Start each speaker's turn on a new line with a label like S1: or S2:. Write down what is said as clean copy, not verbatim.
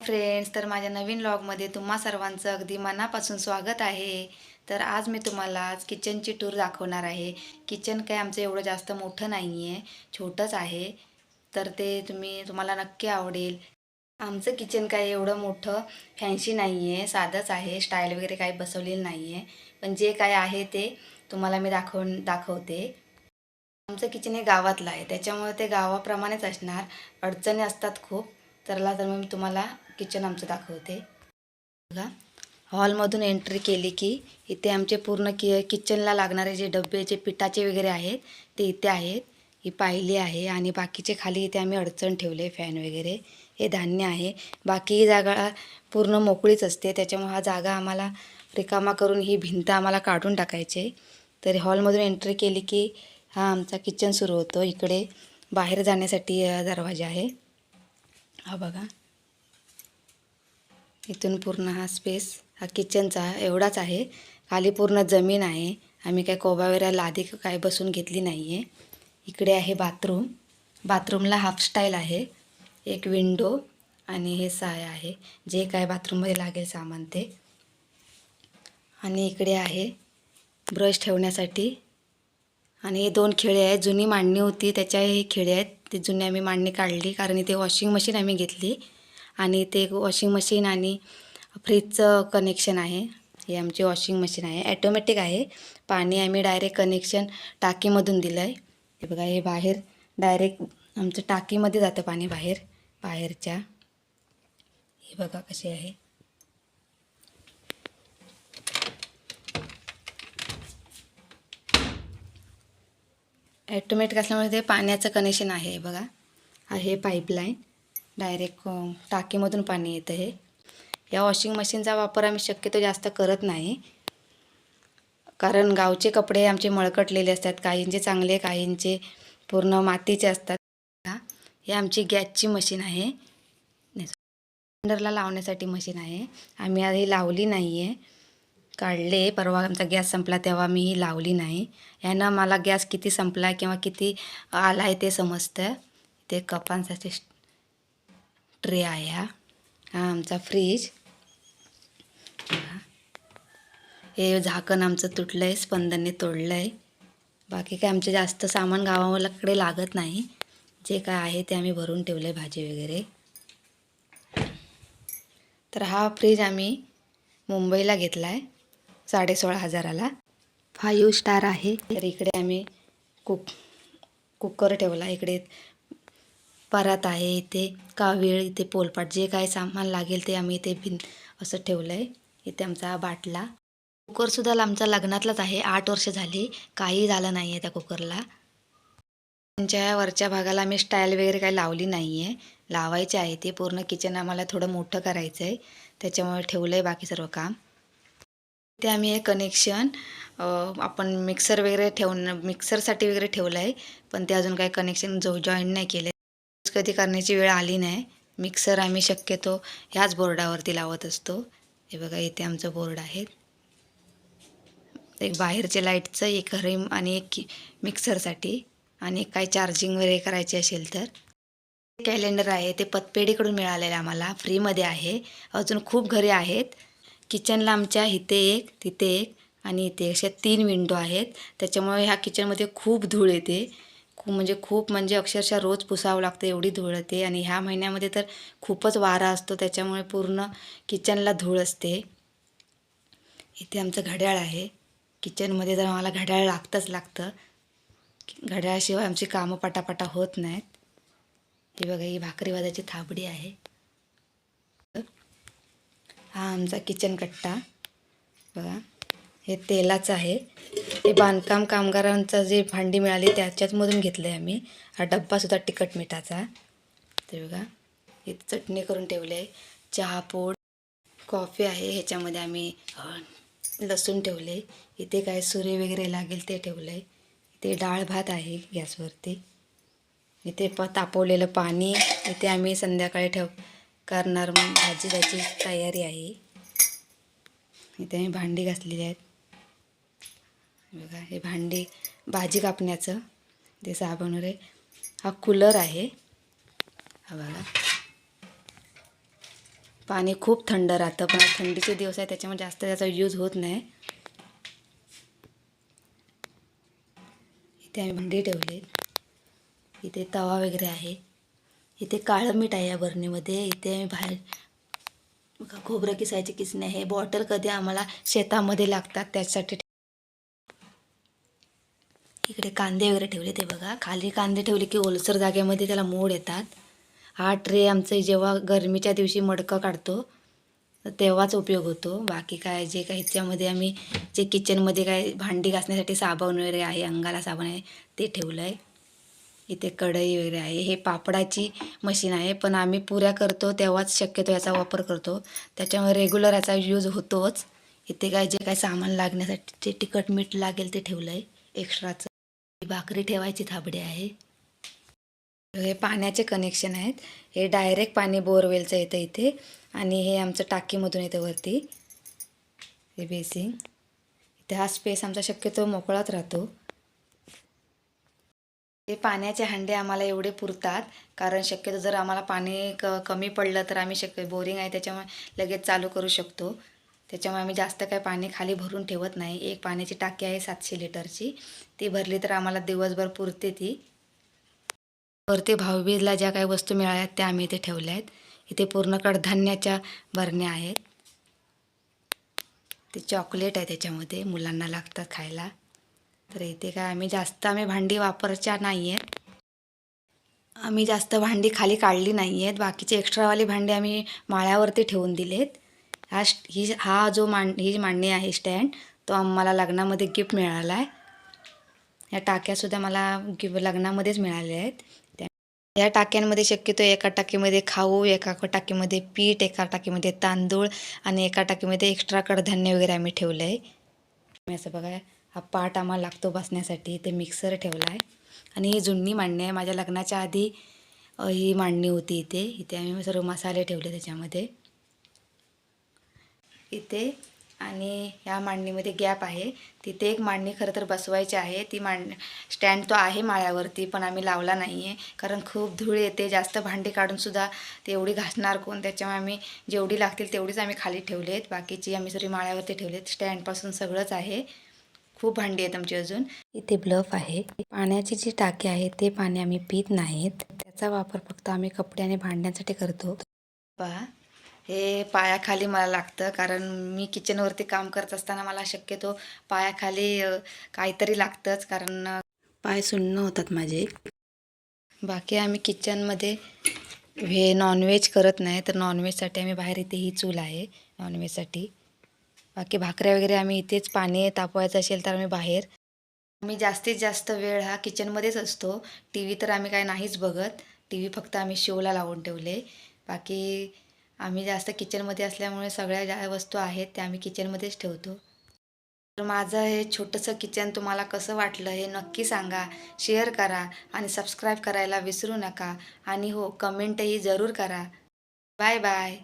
S1: Friends, तर माझ्या नवीन व्लॉगमध्ये तुम्हा सर्वांचं अगदी मनापासून स्वागत आहे. तर आज मी तुम्हाला किचनची टूर दाखवणार आहे. किचन काय आमचं एवढं जास्त मोठं नाही आहे, छोटंच आहे. तर ते तुम्हाला नक्की आवडेल. आमचं किचन काय एवढं मोठं फॅन्सी नाही आहे, साधंच आहे. स्टाईल वगैरे काही बसवलेलं नाही आहे, पण जे काय आहे ते तुम्हाला मी दाखवते. आमचं किचन हे गावातलं आहे, त्याच्यामुळे ते गावाप्रमाणेच असणार. अडचणी असतात खूप. तर मी तुम्हाला किचन आमचं दाखवते. बघा, हॉलमधून एंट्री केली की इथे आमचे पूर्ण किचनला लागणारे जे डबे जे पिठाचे वगैरे आहेत ते इथे आहेत. ही पाहिली आहे आणि बाकीचे खाली इथे आम्ही अडचण ठेवले, फॅन वगैरे. हे धान्य आहे. बाकी ही जागा पूर्ण मोकळीच असते, त्याच्यामुळे हा जागा आम्हाला रिकामा करून ही भिंत आम्हाला काढून टाकायची. तर हॉलमधून एंट्री केली की हा आमचा किचन सुरू होतो. इकडे बाहेर जाण्यासाठी दरवाजा आहे. हा बघा, इथून पूर्ण हा स्पेस हा किचनचा एवढाच आहे. खाली पूर्ण जमीन आहे. आम्ही काय कोबा वगैरे लादी काय बसून घेतली नाही आहे. इकडे आहे बाथरूम. बाथरूमला हाफ स्टाईल आहे. एक विंडो आणि हे साय आहे, जे काय बाथरूममध्ये लागेल सामान ते. आणि इकडे आहे ब्रश ठेवण्यासाठी. आणि हे 2 खिळे आहेत. जुनी मांडणी होती त्याच्या हे खिळे आहेत. ते जुनी आम्ही मांडणी काढली, कारण इथे वॉशिंग मशीन आम्ही घेतली. आणि ते वॉशिंग मशीन आणि फ्रीजचं कनेक्शन आहे. हे आमची वॉशिंग मशीन आहे, ॲटोमॅटिक आहे. पाणी आम्ही डायरेक्ट कनेक्शन टाकीमधून दिलं आहे. हे बघा, हे बाहेर डायरेक्ट आमचं टाकीमध्ये जातं पाणी बाहेरच्या. हे बघा कसे आहे. ॲटोमॅटिक असल्यामुळे ते पाण्याचं कनेक्शन आहे. बघा, आहे पाईपलाईन. डायरेक्ट टाकीमधून पाणी येतं. हे या वॉशिंग मशीनचा वापर आम्ही शक्यतो जास्त करत नाही, कारण गावचे कपडे आमचे मळकटलेले असतात. काहींचे चांगले, काहींचे पूर्ण मातीचे असतात. हे आमची गॅसची मशीन आहे, सिलेंडरला लावण्यासाठी मशीन आहे. आम्ही आधी लावली नाही आहे, काढले. परवा आमचा गॅस संपला तेव्हा मी ही लावली नाही. ह्यानं मला गॅस किती संपला किंवा किती आला आहे ते समजतं. ते कपांसाठी ट्रे आहे. हा आमचा फ्रीज. हे झाकण आमचं तुटलं आहे, स्पंदनने तोडलं आहे. बाकी काय आमचे जास्त सामान गावाकडे लागत नाही. जे काय आहे ते आम्ही भरून ठेवलं आहे, भाजी वगैरे. तर हा फ्रीज आम्ही मुंबईला घेतला आहे 16,500ला. 5 स्टार आहे. तर इकडे आम्ही कुकर ठेवला. इकडे परात आहे, इथे कावीळ, इथे पोलपाट, जे काय सामान लागेल ते आम्ही इथे असं ठेवलं आहे. इथे आमचा बाटला. कुकरसुद्धा आमचा लग्नातलाच आहे. 8 वर्ष झाली, काही झालं नाही आहे त्या कुकरला. त्यांच्या वरच्या भागाला आम्ही स्टाईल वगैरे काही लावली नाही आहे, लावायचे आहे. ते पूर्ण किचन आम्हाला थोडं मोठं करायचं आहे, त्याच्यामुळे ठेवलं आहे बाकी सर्व काम. ते आम्ही हे कनेक्शन आपण मिक्सर वगैरे मिक्सरसाठी वगैरे ठेवलं आहे, पण ते अजून काही कनेक्शन जॉईन नाही केले. कधी करण्याची वेळ आली नाही. मिक्सर आम्ही शक्यतो ह्याच बोर्डावरती लावत असतो. हे बघा, इथे आमचं बोर्ड आहे. एक बाहेरचे लाईटचं, एक घरी आणि एक मिक्सरसाठी, आणि काही चार्जिंग वगैरे करायची असेल तर. कॅलेंडर आहे, ते पतपेढीकडून मिळालेलं आम्हाला फ्रीमध्ये आहे. अजून खूप घरे आहेत. किचनला आमच्या इथे एक, तिथे एक आणि इथे अशा 3 विंडो आहेत. त्याच्यामुळे ह्या किचनमध्ये खूप धूळ येते. खूप म्हणजे अक्षरशः रोज पुसावं लागतं, एवढी धूळ येते. आणि ह्या महिन्यामध्ये तर खूपच वारा असतो, त्याच्यामुळे पूर्ण किचनला धूळ असते. इथे आमचं घड्याळ आहे. किचनमध्ये तर आम्हाला घड्याळ लागतं. घड्याळाशिवाय आमची कामं पटापटा होत नाहीत. हे बघा, ही भाकरी वाजायची थाबडी आहे. हा आमचा किचन कट्टा. बघा, हे तेलाचं आहे. हे बांधकाम कामगारांचं जे भांडी मिळाली त्याच्यातमधून घेतलं आहे आम्ही. हा डब्बासुद्धा तिखट मिठाचा. ते बघा, इथे चटणी करून ठेवले आहे. चहापूड, कॉफी आहे. ह्याच्यामध्ये आम्ही लसूण ठेवले. इथे काय सुरी वगैरे लागेल ते ठेवलं आहे. इथे डाळ भात आहे गॅसवरती. इथे तापवलेलं पाणी. इथे आम्ही संध्याकाळी करणार भाजी त्याची तयारी आहे. इथे आम्ही भांडी घासलेली आहेत. बघा, हे भांडी भाजी कापण्याचं ते साबण वगैरे. हा कूलर आहे. हा बघा, पाणी खूप थंड राहतं, पण आज थंडीचे दिवस आहे त्याच्यामुळे जास्त त्याचा यूज होत नाही. इथे आम्ही भांडी ठेवले, इथे तवा वगैरे आहे, इथे काळं मीठ आहे या बरणीमध्ये. इथे आम्ही बाहेर खोबरं किसायचे किसणे आहे. बॉटल कधी आम्हाला शेतामध्ये लागतात त्यासाठी. इकडे कांदे वगैरे ठेवले, ते बघा खाली कांदे ठेवले की ओलसर जागेमध्ये त्याला मोड येतात. हा ट्रे आमचं जेव्हा गरमीच्या दिवशी मडकं काढतो तर तेव्हाच उपयोग होतो. बाकी काय जे काही ह्याच्यामध्ये आम्ही जे किचनमध्ये काय भांडी घासण्यासाठी साबण वगैरे आहे, अंगाला साबण आहे ते ठेवलं आहे. इथे कढई वगैरे आहे. हे पापडाची मशीन आहे, पण आम्ही पुऱ्या करतो तेव्हाच शक्यतो याचा वापर करतो, त्याच्यामुळे रेग्युलर याचा यूज होतोच. इथे काय जे काय सामान लागण्यासाठी जे तिखट मीठ लागेल ते ठेवलं आहे एक्स्ट्राचं. भाकरी ठेवायची थाबडी आहे. हे पाण्याचे कनेक्शन आहेत. हे डायरेक्ट पाणी बोरवेलचं येतं इथे, आणि हे आमचं टाकीमधून येतं वरती. हे बेसिंग इथे, हा स्पेस आमचा शक्यतो मोकळाच राहतो. हे पाण्याचे हंडे आम्हाला एवढे पुरतात, कारण शक्यतो जर आम्हाला पाणी कमी पडलं तर आम्ही बोरिंग आहे त्याच्यामुळे लगेच चालू करू शकतो. त्याच्यामुळे आम्ही जास्त काय पाणी खाली भरून ठेवत नाही. एक पाण्याची टाकी आहे 700 लिटरची, ती भरली तर आम्हाला दिवसभर पुरते ती. वरती भाऊबीजला ज्या काही वस्तू मिळाल्यात त्या आम्ही इथे ठेवल्या आहेत. इथे पूर्ण कडधान्याच्या बरण्या आहेत. ते चॉकलेट आहे त्याच्यामध्ये, मुलांना लागतात खायला. तर इथे काय आम्ही भांडी वापरायच्या नाही आहेत. आम्ही जास्त भांडी खाली काढली नाही आहेत. बाकीचे एक्स्ट्रावाली भांडी आम्ही माळ्यावरती ठेवून दिलेत. ही मांडणी आहे स्टँड, तो आम्हाला लग्नामध्ये गिफ्ट मिळाला आहे. या टाक्यासुद्धा मला लग्नामध्येच मिळाल्या आहेत. या टाक्यांमध्ये शक्यतो एका टाकीमध्ये खाऊ, एका टाकीमध्ये पीठ, एका टाकीमध्ये तांदूळ आणि एका टाकीमध्ये एक्स्ट्रा कडधान्य वगैरे आम्ही ठेवलं आहे. असं बघा, हा पाट आम्हाला लागतो बसण्यासाठी. इथे मिक्सर ठेवला आहे, आणि ही जुनी मांडणी आहे. माझ्या लग्नाच्या आधी ही मांडणी होती इथे. इथे आम्ही सर्व मसाले ठेवले त्याच्यामध्ये इथे. आणि ह्या मांडणीमध्ये गॅप आहे. तिथे एक मांडणी खरं तर बसवायची आहे. ती स्टँड तो आहे माळ्यावरती, पण आम्ही लावला नाही आहे, कारण खूप धूळ येते. जास्त भांडी काढूनसुद्धा ते एवढी घासणार कोण, त्याच्यामुळे आम्ही जेवढी लागतील तेवढीच आम्ही खाली ठेवले आहेत. बाकीची आम्ही सगळी माळ्यावरती ठेवले आहेत. स्टँडपासून सगळंच आहे. खूप भांडी आहेत आमची अजून. इथे ब्लफ आहे. पाण्याची जी टाकी आहे ते पाणी आम्ही पित नाहीत, त्याचा वापर फक्त आम्ही कपडे आणि भांड्यांसाठी करतो. पहा, हे पायाखाली मला लागतं, कारण मी किचनवरती काम करत असताना मला शक्यतो पायाखाली काहीतरी लागतंच, कारण पाय सुन्न होतात माझे. बाकी आम्ही किचनमध्ये नॉनव्हेज करत नाही, तर नॉनव्हेजसाठी आम्ही बाहेर, इथे ही चूल आहे नॉनव्हेजसाठी. बाकी भाकऱ्या वगैरे आम्ही इथेच, पाणी तापवायचं असेल तर आम्ही बाहेर. आम्ही जास्तीत जास्त वेळ हा किचनमध्येच असतो. टी व्ही तर आम्ही काय नाहीच बघत. टी व्ही फक्त आम्ही शोला लावून ठेवले. बाकी आम्ही जास्त किचनमध्ये असल्यामुळे सगळ्या ज्या वस्तू आहेत त्या आम्ही किचनमध्येच ठेवतो. तर माझं हे छोटंसं किचन तुम्हाला कसं वाटलं हे नक्की सांगा, शेअर करा आणि सबस्क्राईब करायला विसरू नका. आणि हो, कमेंटही जरूर करा. Bye bye.